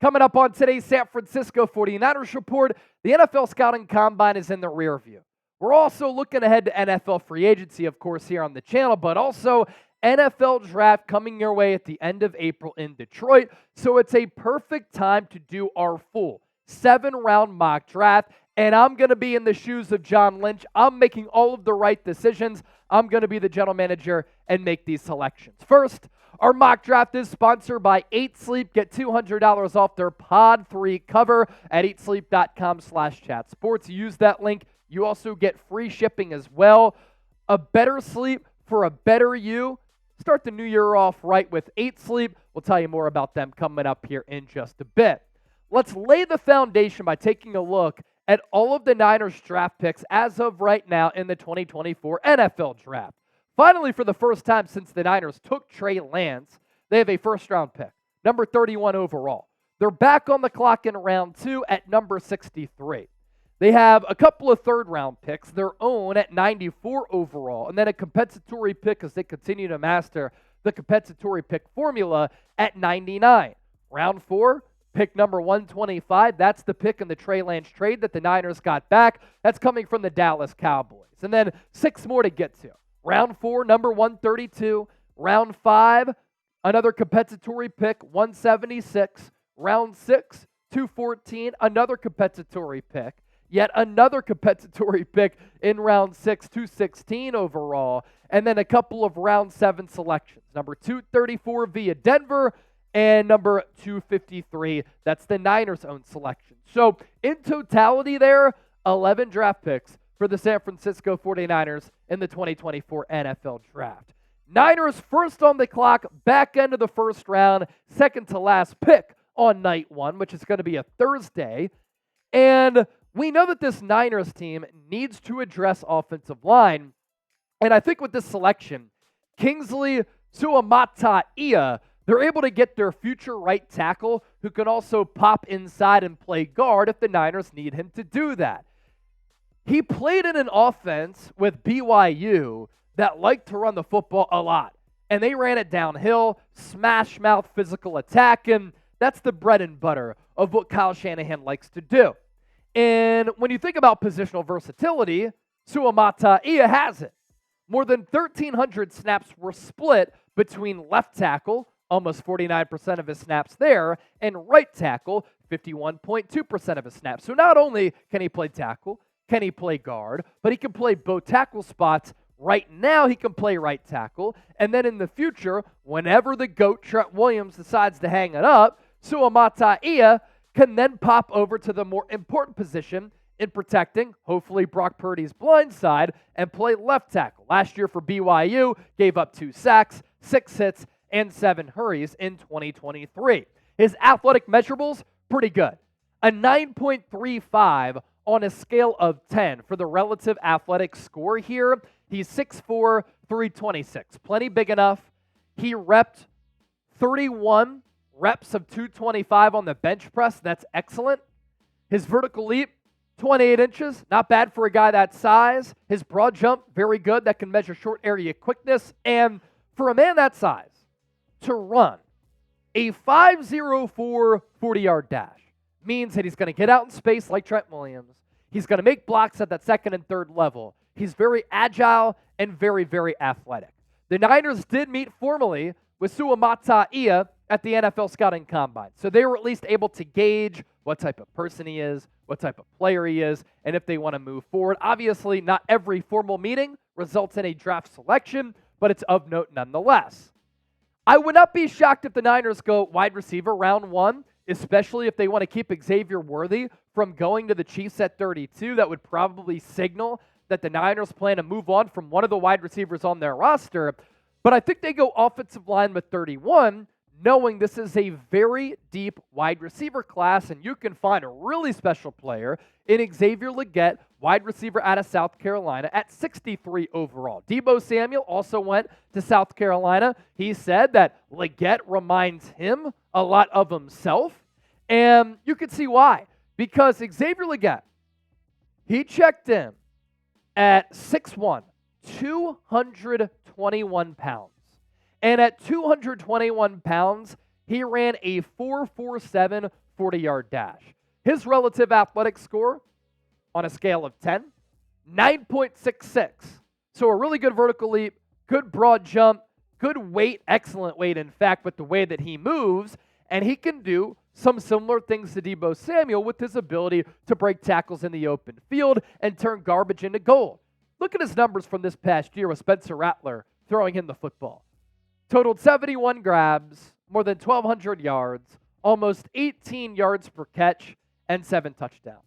Coming up on today's San Francisco 49ers report, the NFL Scouting Combine is in the rear view. We're also looking ahead to NFL free agency, of course, here on the channel, but also NFL Draft coming your way at the end of April in Detroit. So it's a perfect time to do our full 7-round mock draft. And I'm going to be in the shoes of John Lynch. I'm making all of the right decisions. I'm going to be the general manager and make these selections. First, our mock draft is sponsored by 8 Sleep. Get $200 off their Pod 3 cover at 8sleep.com/chatsports. Use that link. You also get free shipping as well. A better sleep for a better you. Start the new year off right with 8 Sleep. We'll tell you more about them coming up here in just a bit. Let's lay the foundation by taking a look at all of the Niners draft picks as of right now in the 2024 NFL Draft. Finally, for the first time since the Niners took Trey Lance, they have a first-round pick, number 31 overall. They're back on the clock in round 2 at number 63. They have a couple of third-round picks, their own at 94 overall, and then a compensatory pick as they continue to master the compensatory pick formula at 99. Round 4, pick number 125. That's the pick in the Trey Lance trade that the Niners got back. That's coming from the Dallas Cowboys. And then 6 more to get to. Round 4, number 132. Round 5, another compensatory pick, 176. Round 6, 214, another compensatory pick. Yet another compensatory pick in round 6, 216 overall. And then a couple of round 7 selections. Number 234 via Denver and number 253. That's the Niners' own selection. So in totality there, 11 draft picks for the San Francisco 49ers in the 2024 NFL Draft. Niners first on the clock, back end of the first round, second to last pick on night 1, which is going to be a Thursday. And we know that this Niners team needs to address offensive line. And I think with this selection, Kingsley, Suamataia, they're able to get their future right tackle who can also pop inside and play guard if the Niners need him to do that. He played in an offense with BYU that liked to run the football a lot. And they ran it downhill, smash mouth physical attack, and that's the bread and butter of what Kyle Shanahan likes to do. And when you think about positional versatility, Suamataia has it. More than 1,300 snaps were split between left tackle, almost 49% of his snaps there, and right tackle, 51.2% of his snaps. So not only can he play tackle, can he play guard, but he can play both tackle spots. Right now, he can play right tackle. And then in the future, whenever the GOAT, Trent Williams, decides to hang it up, Suamataia can then pop over to the more important position in protecting, hopefully, Brock Purdy's blind side and play left tackle. Last year for BYU, gave up 2 sacks, 6 hits, and 7 hurries in 2023. His athletic measurables, pretty good. A 9.35 on a scale of 10 for the relative athletic score here. He's 6'4", 326. Plenty big enough. He repped 31 reps of 225 on the bench press. That's excellent. His vertical leap, 28 inches. Not bad for a guy that size. His broad jump, very good. That can measure short area quickness. And for a man that size, to run a 5.04 40-yard dash means that he's going to get out in space like Trent Williams. He's going to make blocks at that second and third level. He's very agile and very, very athletic. The Niners did meet formally with Suamataia at the NFL Scouting Combine. So they were at least able to gauge what type of person he is, what type of player he is, and if they want to move forward. Obviously, not every formal meeting results in a draft selection, but it's of note nonetheless. I would not be shocked if the Niners go wide receiver round 1, especially if they want to keep Xavier Worthy from going to the Chiefs at 32. That would probably signal that the Niners plan to move on from one of the wide receivers on their roster. But I think they go offensive line with 31, knowing this is a very deep wide receiver class, and you can find a really special player in Xavier Legette, wide receiver out of South Carolina, at 63 overall. Deebo Samuel also went to South Carolina. He said that Legette reminds him a lot of himself, and you can see why. Because Xavier Legette, he checked in at 6'1", 221 pounds. And at 221 pounds, he ran a 4.47 40-yard dash. His relative athletic score on a scale of 10, 9.66. So a really good vertical leap, good broad jump, good weight, excellent weight, in fact, with the way that he moves, and he can do some similar things to Deebo Samuel with his ability to break tackles in the open field and turn garbage into gold. Look at his numbers from this past year with Spencer Rattler throwing him the football. Totaled 71 grabs, more than 1,200 yards, almost 18 yards per catch, and 7 touchdowns.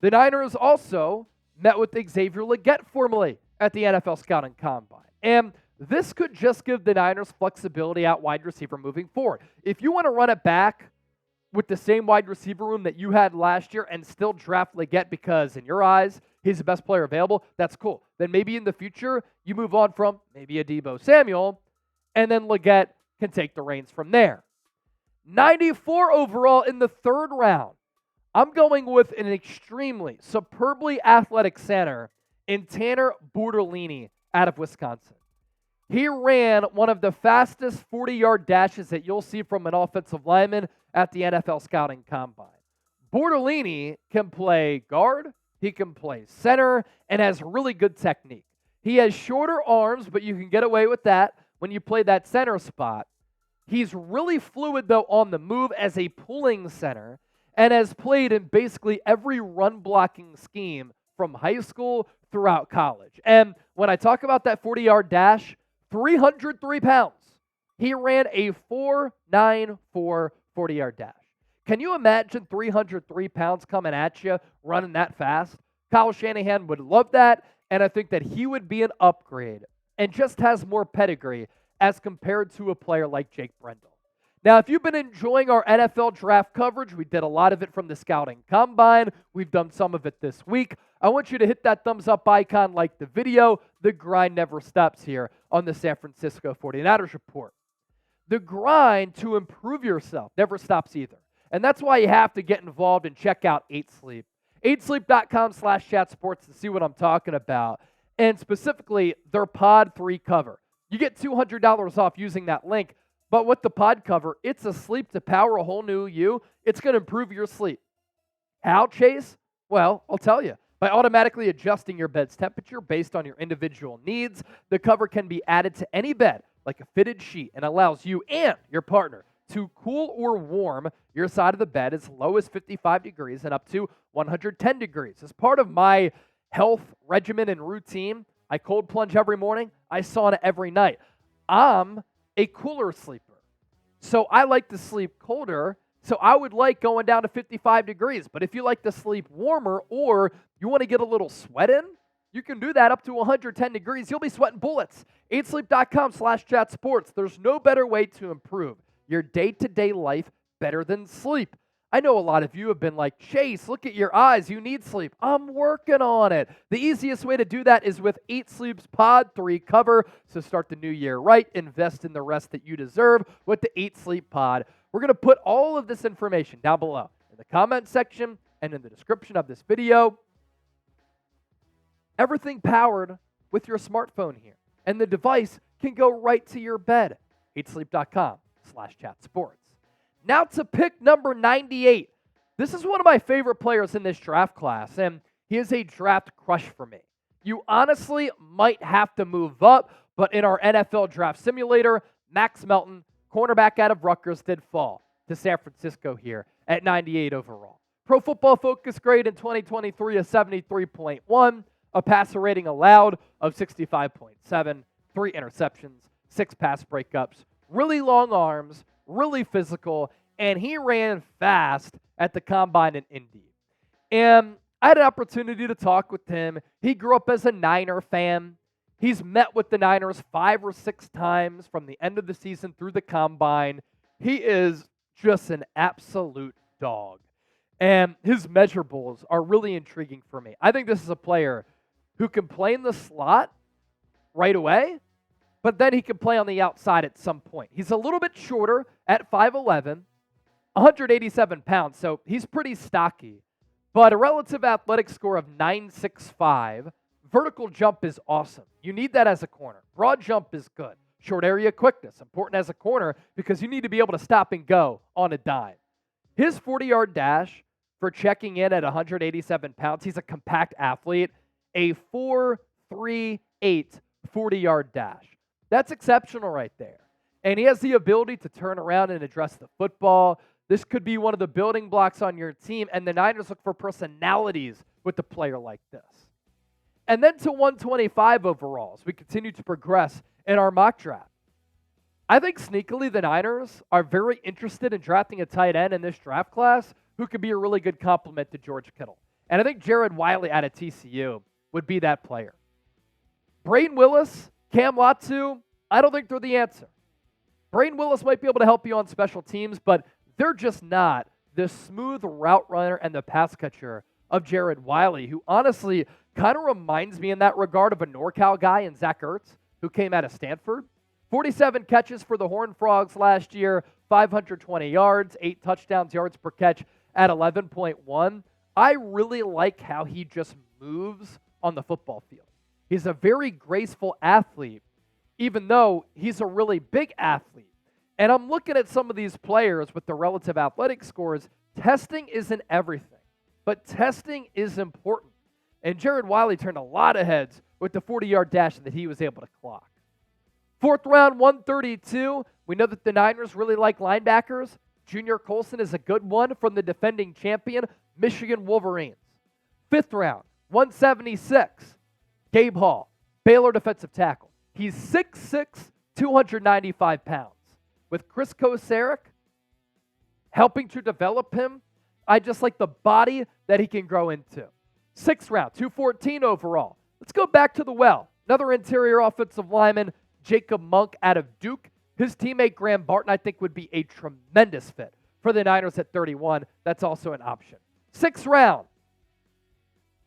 The Niners also met with Xavier Legette formally at the NFL Scouting Combine. And this could just give the Niners flexibility at wide receiver moving forward. If you want to run it back with the same wide receiver room that you had last year and still draft Legette because, in your eyes, he's the best player available, that's cool. Then maybe in the future, you move on from maybe a Deebo Samuel, and then Legette can take the reins from there. 94 overall in the third round. I'm going with an extremely, superbly athletic center in Tanor Bortolini out of Wisconsin. He ran one of the fastest 40-yard dashes that you'll see from an offensive lineman at the NFL Scouting Combine. Bortolini can play guard, he can play center, and has really good technique. He has shorter arms, but you can get away with that when you play that center spot. He's really fluid, though, on the move as a pulling center, and has played in basically every run-blocking scheme from high school throughout college. And when I talk about that 40-yard dash, 303 pounds. He ran a 4.94 40-yard dash. Can you imagine 303 pounds coming at you running that fast? Kyle Shanahan would love that, and I think that he would be an upgrade and just has more pedigree as compared to a player like Jake Brendel. Now, if you've been enjoying our NFL draft coverage, we did a lot of it from the Scouting Combine. We've done some of it this week. I want you to hit that thumbs up icon, like the video. The grind never stops here on the San Francisco 49ers Report. The grind to improve yourself never stops either. And that's why you have to get involved and check out 8Sleep. 8sleep.com/chatsports to see what I'm talking about. And specifically, their Pod 3 cover. You get $200 off using that link. But with the pod cover, it's a sleep to power a whole new you. It's going to improve your sleep. How, Chase? Well, I'll tell you. By automatically adjusting your bed's temperature based on your individual needs, the cover can be added to any bed like a fitted sheet and allows you and your partner to cool or warm your side of the bed as low as 55 degrees and up to 110 degrees. As part of my health regimen and routine, I cold plunge every morning. I sauna every night. I'm a cooler sleeper. So I like to sleep colder, so I would like going down to 55 degrees. But if you like to sleep warmer or you want to get a little sweat in, you can do that up to 110 degrees. You'll be sweating bullets. 8sleep.com/chatsports. There's no better way to improve your day-to-day life better than sleep. I know a lot of you have been like, Chase, look at your eyes. You need sleep. I'm working on it. The easiest way to do that is with 8Sleep's Pod 3 cover. So start the new year right. Invest in the rest that you deserve with the 8Sleep Pod. We're going to put all of this information down below in the comment section and in the description of this video. Everything powered with your smartphone here. And the device can go right to your bed. 8sleep.com/chatsports. Now to pick number 98. This is one of my favorite players in this draft class, and he is a draft crush for me. You honestly might have to move up, but in our NFL draft simulator, Max Melton, cornerback out of Rutgers, did fall to San Francisco here at 98 overall. Pro Football Focus grade in 2023 is 73.1, a passer rating allowed of 65.7, 3 interceptions, 6 pass breakups, really long arms, really physical, and he ran fast at the Combine in Indy. And I had an opportunity to talk with him. He grew up as a Niner fan. He's met with the Niners 5 or 6 times from the end of the season through the Combine. He is just an absolute dog. And his measurables are really intriguing for me. I think this is a player who can play in the slot right away, but then he can play on the outside at some point. He's a little bit shorter at 5'11", 187 pounds, so he's pretty stocky. But a relative athletic score of 9.65, vertical jump is awesome. You need that as a corner. Broad jump is good. Short area quickness, important as a corner because you need to be able to stop and go on a dime. His 40-yard dash for checking in at 187 pounds, he's a compact athlete, a 4.38 40-yard dash. That's exceptional right there. And he has the ability to turn around and address the football. This could be one of the building blocks on your team, and the Niners look for personalities with a player like this. And then to 125 overall as we continue to progress in our mock draft. I think sneakily the Niners are very interested in drafting a tight end in this draft class who could be a really good complement to George Kittle. And I think Jared Wiley out of TCU would be that player. Braiden Willis, Cam Latu, I don't think they're the answer. Braiden Willis might be able to help you on special teams, but they're just not the smooth route runner and the pass catcher of Jared Wiley, who honestly kind of reminds me in that regard of a NorCal guy in Zach Ertz, who came out of Stanford. 47 catches for the Horned Frogs last year, 520 yards, 8 touchdowns, yards per catch at 11.1. I really like how he just moves on the football field. He's a very graceful athlete, even though he's a really big athlete. And I'm looking at some of these players with the relative athletic scores. Testing isn't everything, but testing is important. And Jared Wiley turned a lot of heads with the 40-yard dash that he was able to clock. 4th round, 132. We know that the Niners really like linebackers. Junior Colson is a good one from the defending champion, Michigan Wolverines. 5th round, 176. Gabe Hall, Baylor defensive tackle. He's 6'6", 295 pounds. With Chris Kosarek helping to develop him, I just like the body that he can grow into. 6th round, 214 overall. Let's go back to the well. Another interior offensive lineman, Jacob Monk out of Duke. His teammate Graham Barton, I think, would be a tremendous fit for the Niners at 31. That's also an option. 6th round.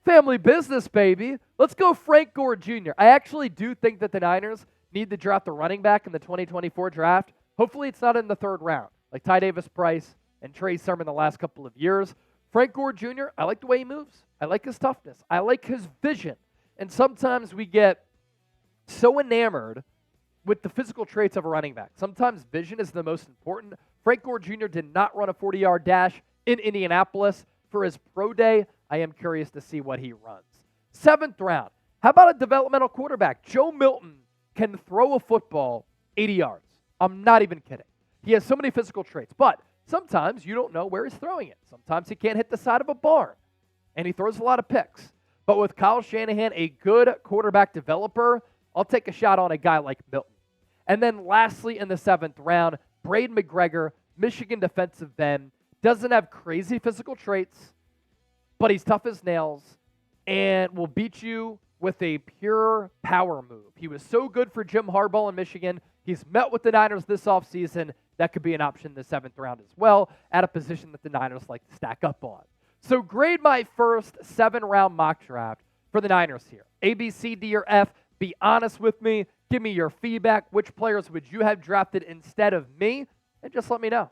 Family business, baby. Let's go Franke Gore Jr. I actually do think that the Niners need to draft a running back in the 2024 draft. Hopefully it's not in the 3rd round, like Ty Davis-Price and Trey Sermon the last couple of years. Franke Gore Jr., I like the way he moves. I like his toughness. I like his vision. And sometimes we get so enamored with the physical traits of a running back. Sometimes vision is the most important. Franke Gore Jr. did not run a 40-yard dash in Indianapolis. For his pro day, I am curious to see what he runs. 7th round. How about a developmental quarterback? Joe Milton can throw a football 80 yards. I'm not even kidding. He has so many physical traits, but sometimes you don't know where he's throwing it. Sometimes he can't hit the side of a barn, and he throws a lot of picks. But with Kyle Shanahan, a good quarterback developer, I'll take a shot on a guy like Milton. And then lastly, in the 7th round, Braiden McGregor, Michigan defensive end, doesn't have crazy physical traits, but he's tough as nails and will beat you with a pure power move. He was so good for Jim Harbaugh in Michigan. He's met with the Niners this offseason. That could be an option in the 7th round as well, at a position that the Niners like to stack up on. So grade my first 7-round mock draft for the Niners here. A, B, C, D, or F. Be honest with me. Give me your feedback. Which players would you have drafted instead of me? And just let me know.